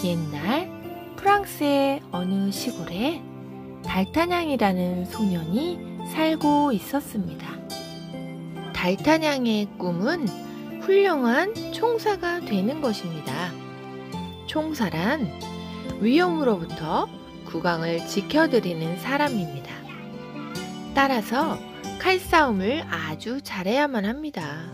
옛날 프랑스의 어느 시골에 달타냥이라는 소년이 살고 있었습니다. 달타냥의 꿈은 훌륭한 총사가 되는 것입니다. 총사란 위험으로부터 국왕을 지켜드리는 사람입니다. 따라서 칼싸움을 아주 잘해야만 합니다.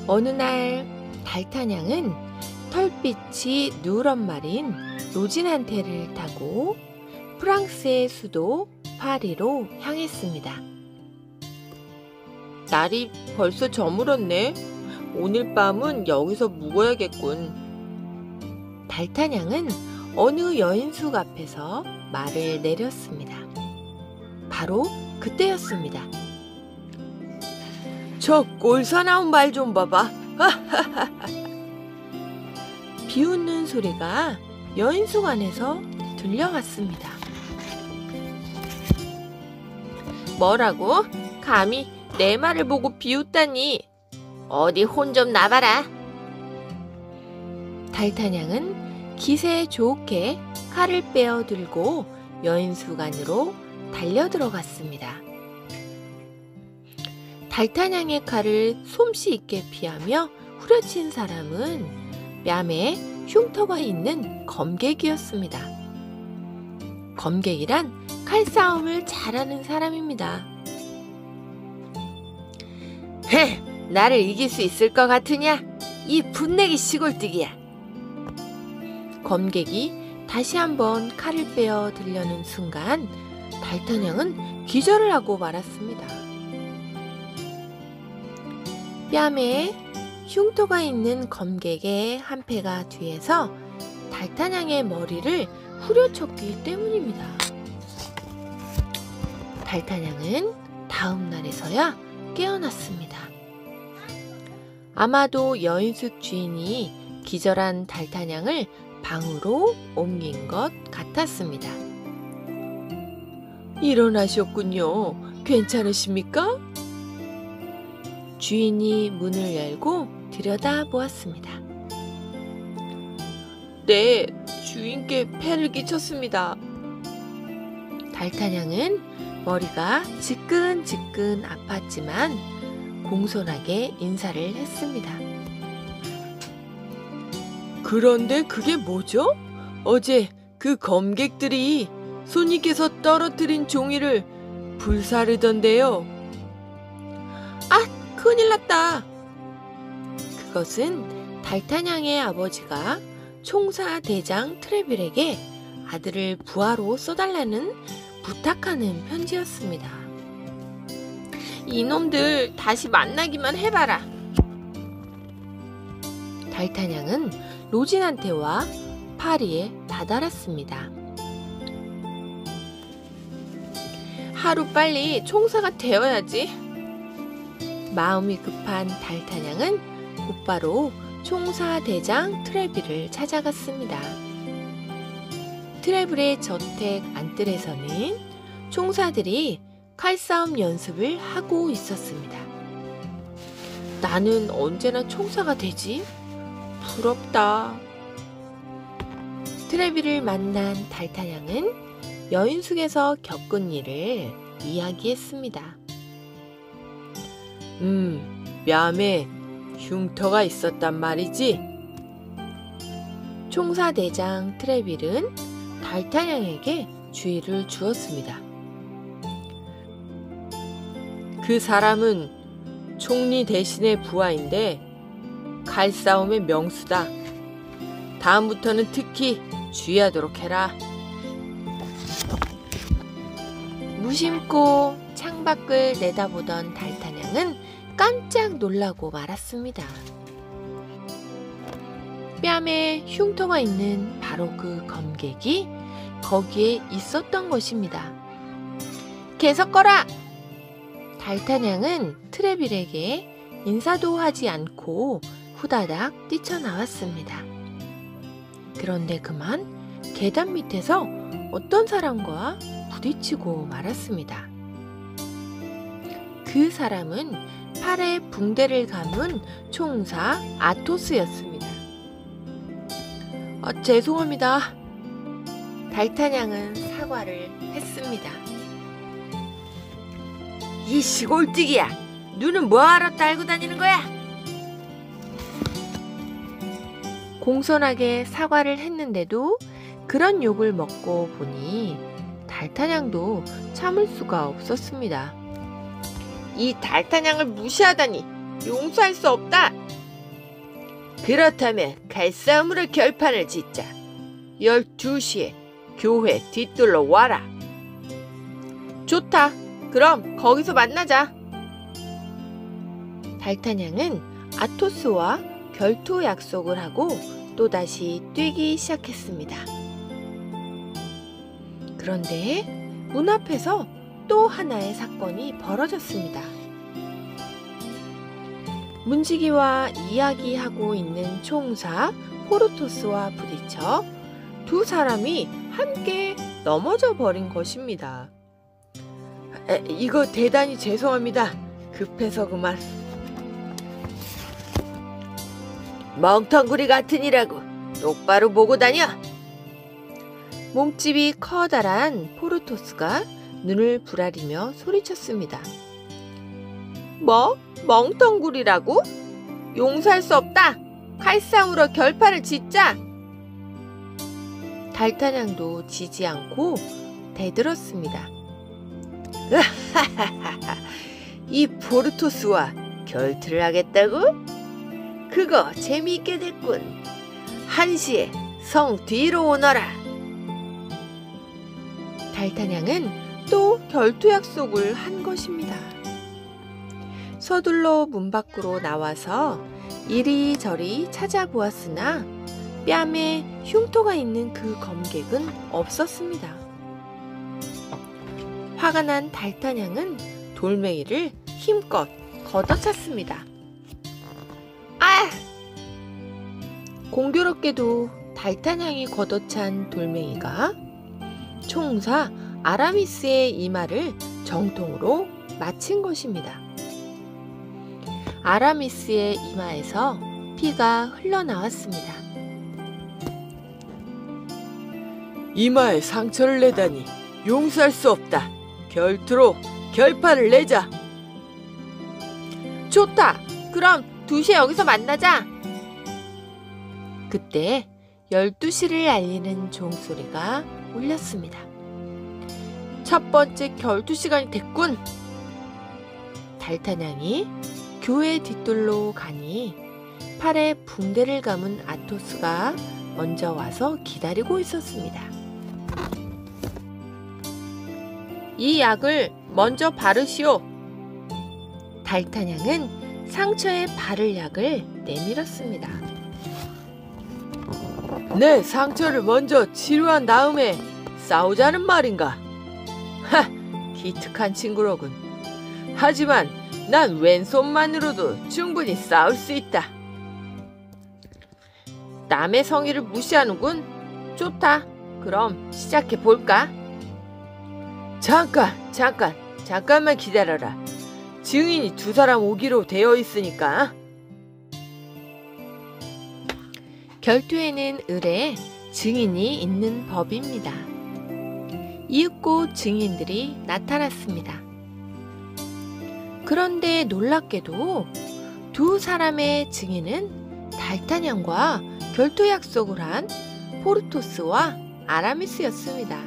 어느 날 달타냥은 털빛이 누런 말인 로진한테를 타고 프랑스의 수도 파리로 향했습니다. 날이 벌써 저물었네. 오늘 밤은 여기서 묵어야겠군. 달타냥은 어느 여인숙 앞에서 말을 내렸습니다. 바로 그때였습니다. 저 꼴사나운 말 좀 봐봐. 비웃는 소리가 여인숙 안에서 들려왔습니다. 뭐라고? 감히 내 말을 보고 비웃다니. 어디 혼 좀 나봐라. 달타냥은 기세 좋게 칼을 빼어 들고 여인숙 안으로 달려들어갔습니다. 달타냥의 칼을 솜씨 있게 피하며 후려친 사람은 뺨에 흉터가 있는 검객이었습니다. 검객이란 칼싸움을 잘하는 사람입니다. 헤, 나를 이길 수 있을 것 같으냐? 이 분내기 시골뜨기야. 검객이 다시 한번 칼을 빼어 들려는 순간 달타냥은 기절을 하고 말았습니다. 뺨에 흉터가 있는 검객의 한 패가 뒤에서 달타냥의 머리를 후려쳤기 때문입니다. 달타냥은 다음 날에서야 깨어났습니다. 아마도 여인숙 주인이 기절한 달타냥을 방으로 옮긴 것 같았습니다. 일어나셨군요. 괜찮으십니까? 주인이 문을 열고 들여다보았습니다. 네, 주인께 패를 끼쳤습니다. 달타냥은 머리가 지끈지끈 아팠지만 공손하게 인사를 했습니다. 그런데 그게 뭐죠? 어제 그 검객들이 손님께서 떨어뜨린 종이를 불사르던데요. 아, 큰일 났다. 그것은 달타냥의 아버지가 총사 대장 트레빌에게 아들을 부하로 써달라는 부탁하는 편지였습니다. 이놈들 다시 만나기만 해봐라. 달타냥은 로진한테와 파리에 다다랐습니다. 하루빨리 총사가 되어야지. 마음이 급한 달타냥은 곧바로 총사 대장 트레빌을 찾아갔습니다. 트레빌의 저택 안뜰에서는 총사들이 칼싸움 연습을 하고 있었습니다. 나는 언제나 총사가 되지? 부럽다. 트레빌을 만난 달타냥은 여인숙에서 겪은 일을 이야기했습니다. 뺨에 흉터가 있었단 말이지. 총사 대장 트레빌은 달타냥에게 주의를 주었습니다. 그 사람은 총리 대신의 부하인데 칼싸움의 명수다. 다음부터는 특히 주의하도록 해라. 무심코 창밖을 내다보던 달타냥은 깜짝 놀라고 말았습니다. 뺨에 흉터가 있는 바로 그 검객이 거기에 있었던 것입니다. 계속 거라! 달타냥은 트레빌에게 인사도 하지 않고 후다닥 뛰쳐나왔습니다. 그런데 그만 계단 밑에서 어떤 사람과 부딪히고 말았습니다. 그 사람은 팔에 붕대를 감은 총사 아토스였습니다. 죄송합니다. 달타냥은 사과를 했습니다. 이 시골뜨기야, 눈은 뭐하러 딸고 다니는 거야? 공손하게 사과를 했는데도 그런 욕을 먹고 보니 달타냥도 참을 수가 없었습니다. 이 달타냥을 무시하다니 용서할 수 없다. 그렇다면 칼싸움으로 결판을 짓자. 12시에 교회 뒤뜰로 와라. 좋다. 그럼 거기서 만나자. 달타냥은 아토스와 결투 약속을 하고 또다시 뛰기 시작했습니다. 그런데 문 앞에서 또 하나의 사건이 벌어졌습니다. 문지기와 이야기하고 있는 총사 포르토스와 부딪혀 두 사람이 함께 넘어져 버린 것입니다. 이거 대단히 죄송합니다. 급해서 그만. 멍텅구리 같으니라고 똑바로 보고 다녀. 몸집이 커다란 포르토스가 눈을 부라리며 소리쳤습니다. 뭐? 멍텅구리라고? 용서할 수 없다. 칼싸움으로 결판을 짓자. 달타냥도 지지 않고 대들었습니다. 이 포르토스와 결투를 하겠다고? 그거 재미있게 됐군. 1시에 성 뒤로 오너라. 달타냥은 또 결투 약속을 한 것입니다. 서둘러 문 밖으로 나와서 이리저리 찾아보았으나 뺨에 흉터가 있는 그 검객은 없었습니다. 화가 난 달타냥은 돌멩이를 힘껏 걷어찼습니다. 아! 공교롭게도 달타냥이 걷어찬 돌멩이가 총사 아라미스의 이마를 정통으로 맞힌 것입니다. 아라미스의 이마에서 피가 흘러나왔습니다. 이마에 상처를 내다니 용서할 수 없다. 결투로 결판을 내자. 좋다. 그럼 2시에 여기서 만나자. 그때 12시를 알리는 종소리가 울렸습니다. 첫 번째 결투 시간이 됐군. 달타냥이 교회 뒷뜰로 가니 팔에 붕대를 감은 아토스가 먼저 와서 기다리고 있었습니다. 이 약을 먼저 바르시오. 달타냥은 상처에 바를 약을 내밀었습니다. 내 상처를 먼저 치료한 다음에 싸우자는 말인가? 기특한 친구로군. 하지만 난 왼손만으로도 충분히 싸울 수 있다. 남의 성의를 무시하는군. 좋다. 그럼 시작해 볼까? 잠깐만 기다려라. 증인이 2사람 오기로 되어 있으니까. 결투에는 을에 증인이 있는 법입니다. 이윽고 증인들이 나타났습니다. 그런데 놀랍게도 2사람의 증인은 달타냥과 결투 약속을 한 포르토스와 아라미스였습니다.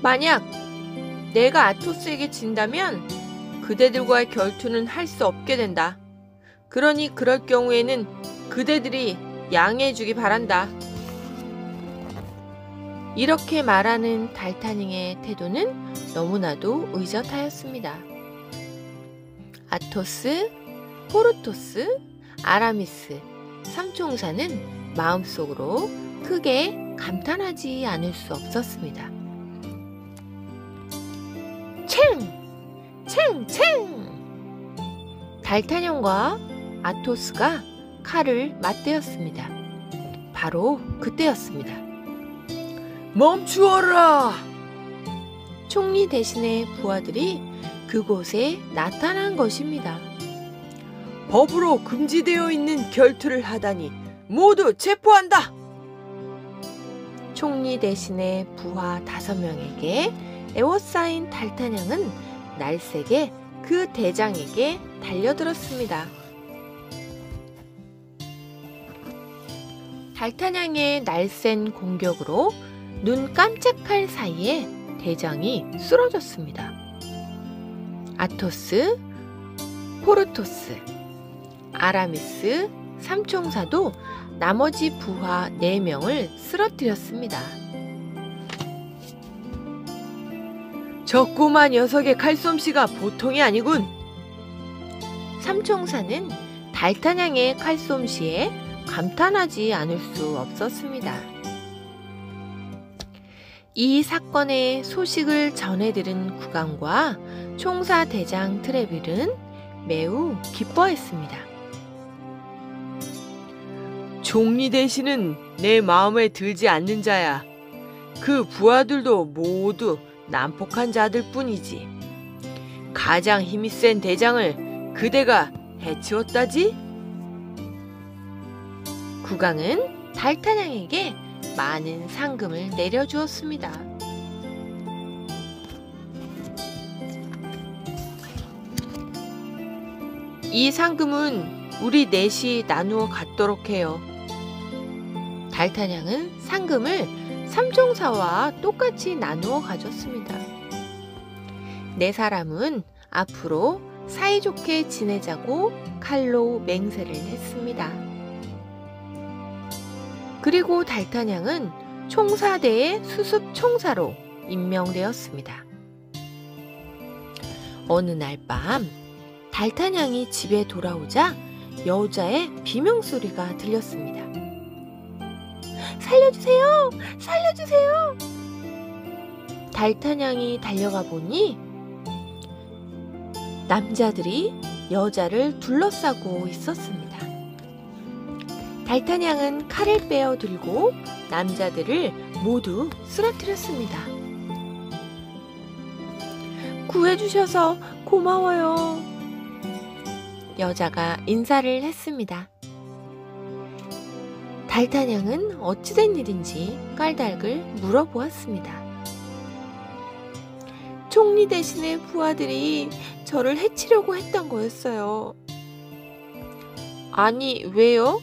만약 내가 아토스에게 진다면 그대들과의 결투는 할 수 없게 된다. 그러니 그럴 경우에는 그대들이 양해해주기 바란다. 이렇게 말하는 달타냥의 태도는 너무나도 의젓하였습니다. 아토스, 포르토스, 아라미스, 삼총사는 마음속으로 크게 감탄하지 않을 수 없었습니다. 챙! 달타냥과 아토스가 칼을 맞대었습니다. 바로 그때였습니다. 멈추어라! 총리 대신의 부하들이 그곳에 나타난 것입니다. 법으로 금지되어 있는 결투를 하다니 모두 체포한다. 총리 대신에 부하 5명에게 에워싸인 달타냥은 날쌔게 그 대장에게 달려들었습니다. 달타냥의 날쌘 공격으로 눈 깜짝할 사이에 대장이 쓰러졌습니다. 아토스, 포르토스, 아라미스, 삼총사도 나머지 부하 4명을 쓰러뜨렸습니다. 저 꼬마 녀석의 칼솜씨가 보통이 아니군. 삼총사는 달타냥의 칼솜씨에 감탄하지 않을 수 없었습니다. 이 사건의 소식을 전해 들은 국왕과 총사 대장 트레빌은 매우 기뻐했습니다. 총리 대신은 내 마음에 들지 않는 자야. 그 부하들도 모두 난폭한 자들 뿐이지. 가장 힘이 센 대장을 그대가 해치웠다지? 국왕은 달타냥에게 많은 상금을 내려주었습니다. 이 상금은 우리 넷이 나누어 갖도록 해요. 달타냥은 상금을 삼총사와 똑같이 나누어 가졌습니다. 4사람은 앞으로 사이좋게 지내자고 칼로 맹세를 했습니다. 그리고 달타냥은 총사대의 수습총사로 임명되었습니다. 어느 날 밤 달타냥이 집에 돌아오자 여자의 비명소리가 들렸습니다. 살려주세요! 살려주세요! 달타냥이 달려가 보니 남자들이 여자를 둘러싸고 있었습니다. 달타냥은 칼을 빼어 들고 남자들을 모두 쓰러뜨렸습니다. 구해주셔서 고마워요. 여자가 인사를 했습니다. 달타냥은 어찌된 일인지 깔달글 물어보았습니다. 총리 대신의 부하들이 저를 해치려고 했던 거였어요. 아니, 왜요?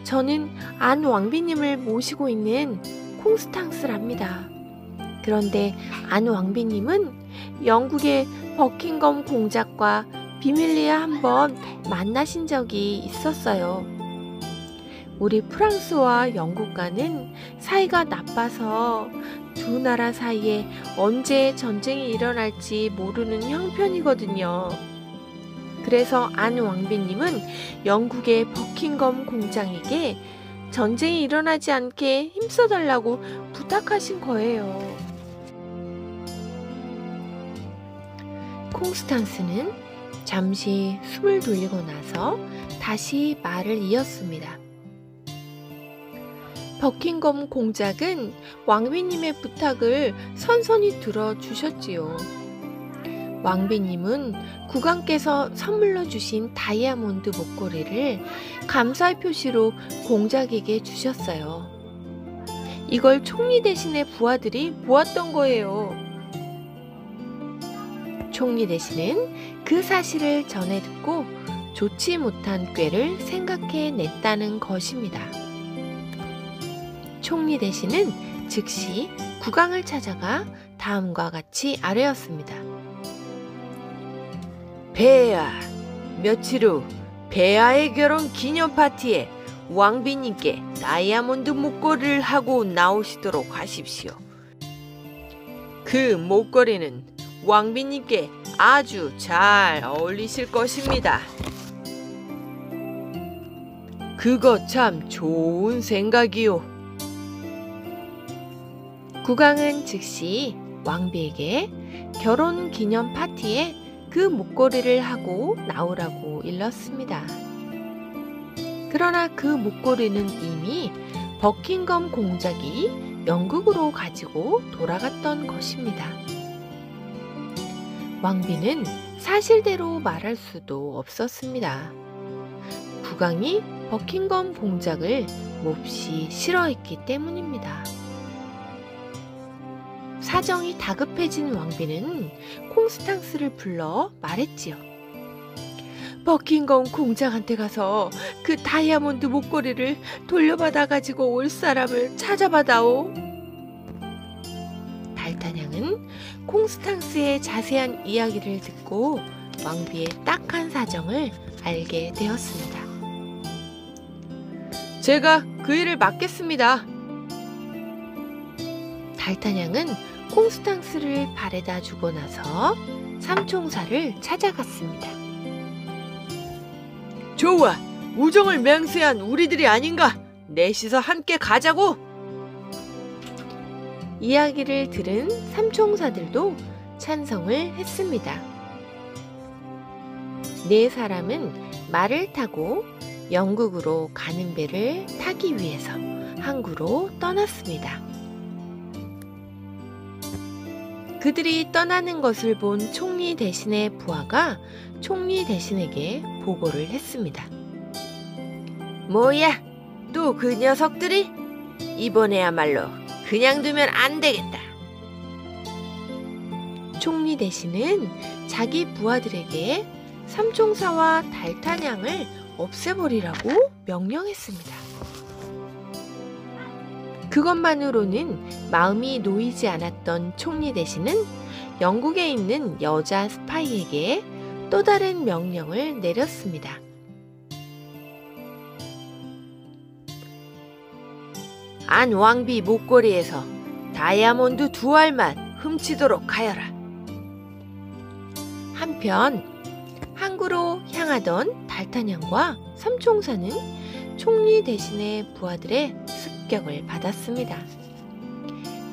저는 안 왕비님을 모시고 있는 콩스탕스랍니다. 그런데 안 왕비님은 영국의 버킹엄 공작과 비밀리에 한번 만나신 적이 있었어요. 우리 프랑스와 영국과는 사이가 나빠서 두 나라 사이에 언제 전쟁이 일어날지 모르는 형편이거든요. 그래서 안 왕비님은 영국의 버킹엄 공장에게 전쟁이 일어나지 않게 힘써달라고 부탁하신 거예요. 콩스탄스는 잠시 숨을 돌리고 나서 다시 말을 이었습니다. 버킹엄 공작은 왕비님의 부탁을 선선히 들어주셨지요. 왕비님은 국왕께서 선물로 주신 다이아몬드 목걸이를 감사의 표시로 공작에게 주셨어요. 이걸 총리 대신의 부하들이 모았던 거예요. 총리 대신은 그 사실을 전해 듣고 좋지 못한 꾀를 생각해 냈다는 것입니다. 총리 대신은 즉시 국왕을 찾아가 다음과 같이 아뢰었습니다. 폐하, 며칠 후 폐하의 결혼 기념 파티에 왕비님께 다이아몬드 목걸이를 하고 나오시도록 하십시오. 그 목걸이는 왕비님께 아주 잘 어울리실 것입니다. 그거 참 좋은 생각이요. 국왕은 즉시 왕비에게 결혼 기념 파티에 그 목걸이를 하고 나오라고 일렀습니다. 그러나 그 목걸이는 이미 버킹엄 공작이 영국으로 가지고 돌아갔던 것입니다. 왕비는 사실대로 말할 수도 없었습니다. 국왕이 버킹엄 공작을 몹시 싫어했기 때문입니다. 사정이 다급해진 왕비는 콩스탕스를 불러 말했지요. 버킹엄 공작한테 가서 그 다이아몬드 목걸이를 돌려받아 가지고 올 사람을 찾아봐다오. 달타냥은 콩스탕스의 자세한 이야기를 듣고 왕비의 딱한 사정을 알게 되었습니다. 제가 그 일을 맡겠습니다. 달타냥은 콩스탕스를 발에다 주고 나서 삼총사를 찾아갔습니다. 좋아, 우정을 맹세한 우리들이 아닌가? 넷이서 함께 가자고! 이야기를 들은 삼총사들도 찬성을 했습니다. 네 사람은 말을 타고 영국으로 가는 배를 타기 위해서 항구로 떠났습니다. 그들이 떠나는 것을 본 총리 대신의 부하가 총리 대신에게 보고를 했습니다. 뭐야, 또 그 녀석들이? 이번에야말로 그냥 두면 안 되겠다. 총리 대신은 자기 부하들에게 삼총사와 달타냥을 없애버리라고 명령했습니다. 그것만으로는 마음이 놓이지 않았던 총리 대신은 영국에 있는 여자 스파이에게 또 다른 명령을 내렸습니다. 안 왕비 목걸이에서 다이아몬드 2알만 훔치도록 하여라. 한편 항구로 향하던 달타냥과 삼총사는 총리 대신의 부하들의 습격을 받았습니다.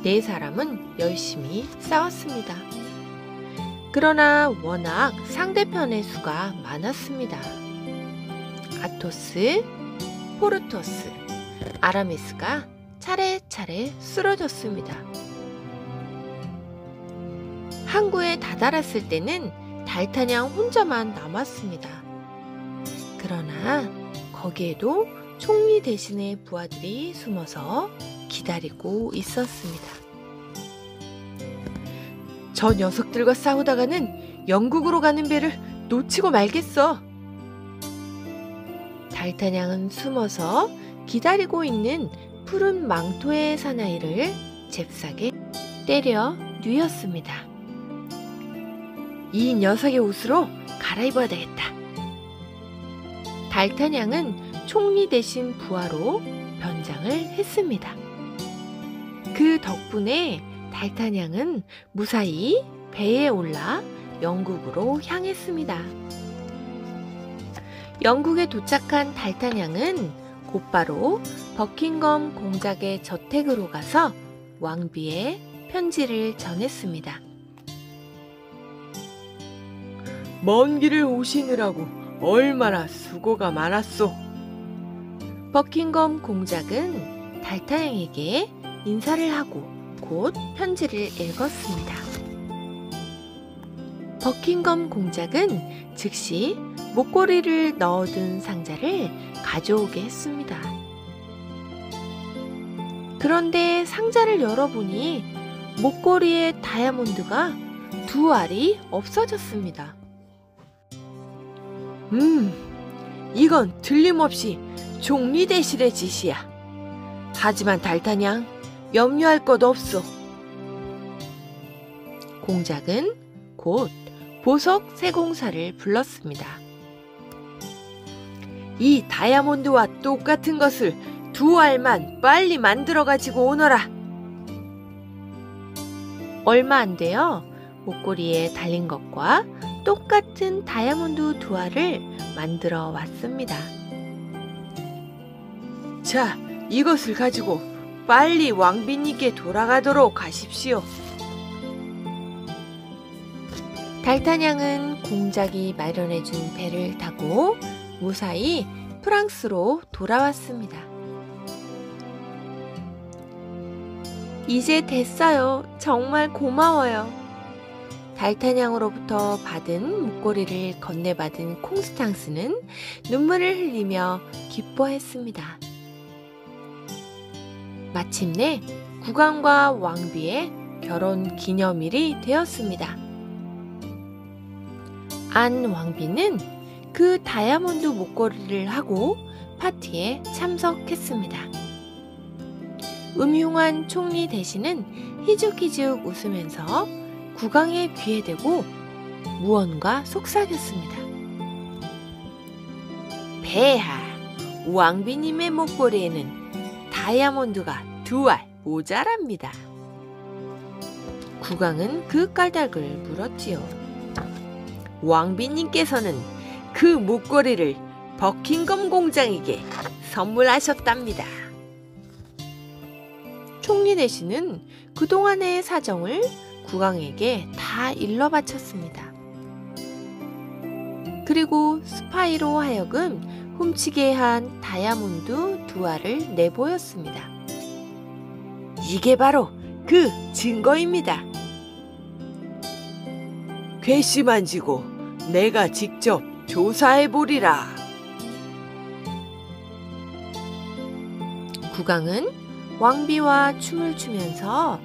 네 사람은 열심히 싸웠습니다. 그러나 워낙 상대편의 수가 많았습니다. 아토스, 포르토스, 아라미스가 차례차례 쓰러졌습니다. 항구에 다다랐을 때는 달타냥 혼자만 남았습니다. 그러나 거기에도 총리 대신의 부하들이 숨어서 기다리고 있었습니다. 저 녀석들과 싸우다가는 영국으로 가는 배를 놓치고 말겠어. 달타냥은 숨어서 기다리고 있는 푸른 망토의 사나이를 잽싸게 때려 뉘었습니다. 이 녀석의 옷으로 갈아입어야 되겠다. 달타냥은 총리 대신 부하로 변장을 했습니다. 그 덕분에 달타냥은 무사히 배에 올라 영국으로 향했습니다. 영국에 도착한 달타냥은 곧바로 버킹엄 공작의 저택으로 가서 왕비의 편지를 전했습니다. 먼 길을 오시느라고 얼마나 수고가 많았소. 버킹엄 공작은 달타냥에게 인사를 하고 곧 편지를 읽었습니다. 버킹엄 공작은 즉시 목걸이를 넣어둔 상자를 가져오게 했습니다. 그런데 상자를 열어보니 목걸이에 다이아몬드가 2알이 없어졌습니다. 이건 틀림없이 총리 대신의 짓이야. 하지만 달타냥, 염려할 것 없소. 공작은 곧 보석 세공사를 불렀습니다. 이 다이아몬드와 똑같은 것을 2알만 빨리 만들어 가지고 오너라. 얼마 안 돼요. 목걸이에 달린 것과 똑같은 다이아몬드 2알을 만들어 왔습니다. 자, 이것을 가지고 빨리 왕비님께 돌아가도록 하십시오. 달타냥은 공작이 마련해준 배를 타고 무사히 프랑스로 돌아왔습니다. 이제 됐어요. 정말 고마워요. 달타냥으로부터 받은 목걸이를 건네받은 콩스탕스는 눈물을 흘리며 기뻐했습니다. 마침내 국왕과 왕비의 결혼 기념일이 되었습니다. 안 왕비는 그 다이아몬드 목걸이를 하고 파티에 참석했습니다. 음흉한 총리 대신은 희죽희죽 웃으면서 국왕의 귀에 대고 무언가 속삭였습니다. 폐하, 왕비님의 목걸이에는 다이아몬드가 2알 모자랍니다. 국왕은 그 까닭을 물었지요. 왕비님께서는 그 목걸이를 버킹엄 공장에게 선물하셨답니다. 총리 대신은 그동안의 사정을 국왕에게 다 일러 바쳤습니다. 그리고 스파이로 하여금 훔치게 한 다이아몬드 2알을 내보였습니다. 이게 바로 그 증거입니다. 괘씸만지고 내가 직접 조사해보리라. 국왕은 왕비와 춤을 추면서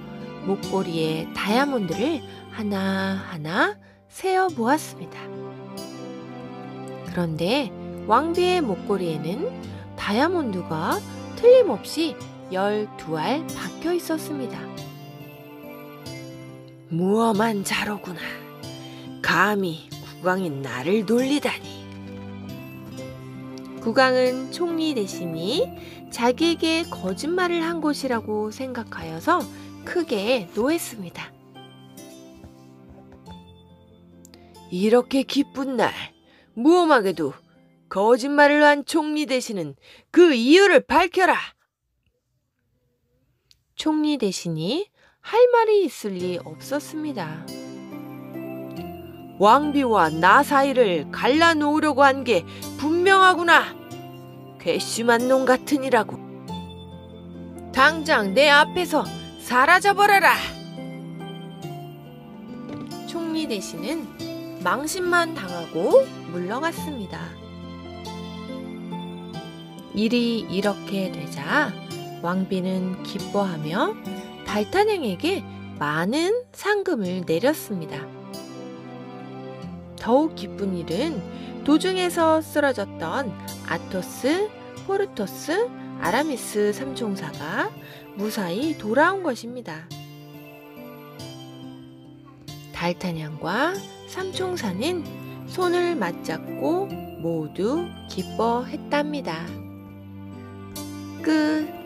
목걸이에 다이아몬드를 하나하나 세어 보았습니다. 그런데 왕비의 목걸이에는 다이아몬드가 틀림없이 12알 박혀 있었습니다. 무엄한 자로구나. 감히 국왕이 나를 놀리다니. 국왕은 총리 대신이 자기에게 거짓말을 한 것이라고 생각하여서 크게 노했습니다. 이렇게 기쁜 날, 무엄하게도 거짓말을 한 총리 대신은 그 이유를 밝혀라. 총리 대신이 할 말이 있을 리 없었습니다. 왕비와 나 사이를 갈라놓으려고 한 게 분명하구나. 괘씸한 놈 같으니라고. 당장 내 앞에서 사라져버려라. 총리 대신은 망신만 당하고 물러갔습니다. 일이 이렇게 되자 왕비는 기뻐하며 달타냥에게 많은 상금을 내렸습니다. 더욱 기쁜 일은 도중에서 쓰러졌던 아토스, 포르토스, 아라미스 삼총사가 무사히 돌아온 것입니다. 달타냥과 삼총사는 손을 맞잡고 모두 기뻐했답니다. 끝.